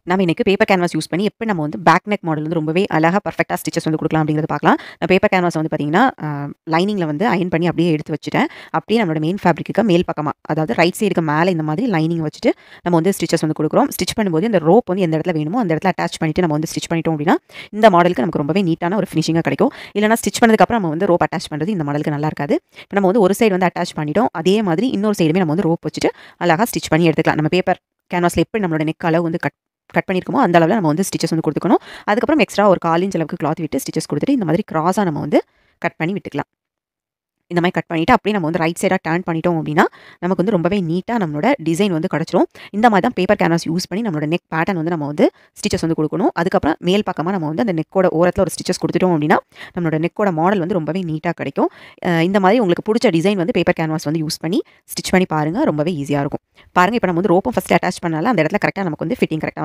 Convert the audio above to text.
நம்ம இன்னைக்கு paper canvas use பண்ணி எப்படி நம்ம வந்து பேக் நெக் மாடல் வந்து ரொம்பவே அழகா பர்ஃபெக்ட்டா ஸ்டிச்சஸ் வந்து குடுக்கலாம் அப்படிங்கிறத பார்க்கலாம். நான் பேப்பர் கேன்வாஸ் வந்து பார்த்தீங்கன்னா, லைனிங்ல வந்து அயர்ன் பண்ணி அப்படியே எடுத்து வச்சுட்டேன். அப்படியே நம்மளோட மெயின் ஃபேப்ரிக்கு மேல் பக்கமா, அதாவது ரைட் சைடுக்கு மேல இந்த மாதிரி லைனிங் வச்சுட்டு நம்ம வந்து ஸ்டிச்சஸ் வந்து குடுக்குறோம். ஸ்டிச் பண்ணும்போது இந்த ரோப் வந்து எந்த இடத்துல வேணுமோ அந்த இடத்துல அட்டாச் பண்ணிட்டு நம்ம வந்து ஸ்டிச் பண்ணிட்டோம் அப்படின்னா, இந்த மாடலுக்கு நமக்கு ரொம்பவே நீட்டான ஒரு ஃபினிஷிங்கா கிடைக்கும். இல்லன்னா ஸ்டிச் பண்ணதுக்கப்புறம் நம்ம வந்து ரோப் அட்டாச் பண்றது இந்த மாடலுக்கு நல்லா இருக்காது. இப்ப நம்ம வந்து ஒரு சைடு வந்து அட்டாச் பண்ணிட்டோம். அதே மாதிரி இன்னொரு சைடுமே நம்ம வந்து ரோப் வச்சுட்டு அழகா ஸ்டிச் பண்ணி எடுத்துக்கலாம். நம்ம பேப்பர் கேன்வாஸ்ல எப்படி நம்மளோட நெக் அளவு வந்து கட் கட் பண்ணியிருக்கோமோ அந்த அளவுல நம்ம வந்து ஸ்டிச்சஸ் வந்து குடுத்துக்கணும். அதுக்கப்புறம் எக்ஸ்ட்ரா ஒரு 1/4 இன்ச் அளவுக்கு கிளாத் விட்டு ஸ்டிச்சஸ் குடுத்துட்டு இந்த மாதிரி கிராஸா நம்ம வந்து கட் பண்ணி விட்டுக்கலாம். இந்த மாதிரி கட் பண்ணிட்டு அப்படியே நம்ம வந்து ரைட் சைடா டர்ன் பண்ணிட்டோம் அப்படின்னா, நமக்கு வந்து ரொம்பவே நீட்டா நம்மளோட டிசைன் வந்து கிடைச்சிரும். இந்த மாதிரி தான் பேப்பர் கேன்வாஸ் யூஸ் பண்ணி நம்மளோட நெக் பேட்டர்ன் வந்து நம்ம வந்து ஸ்டிச்சஸ் வந்து குடுக்கணும். அதுக்கப்புறம் மேல் பக்கமா நம்ம வந்து அந்த நெக்கோட ஓரத்துல ஒரு ஸ்டிச்சஸ் குடுத்துட்டோம் அப்படின்னா, நம்மளோட நெக்கோட மாடல் வந்து ரொம்பவே நீட்டா கிடைக்கும். இந்த மாதிரி உங்களுக்கு புடிச்ச டிசைன் வந்து பேப்பர் கேன்வாஸ் வந்து யூஸ் பண்ணி ஸ்டிச் பண்ணி பாருங்க. ரொம்பவே ஈஸியா இருக்கும். பாருங்க இப்ப நம்ம வந்து ரோப்பும் ஃபர்ஸ்ட் அட்டாச் பண்ணால அந்த இடத்துல கரெக்ட்டா நமக்கு வந்து ஃபிட்டிங் கரெக்ட்டா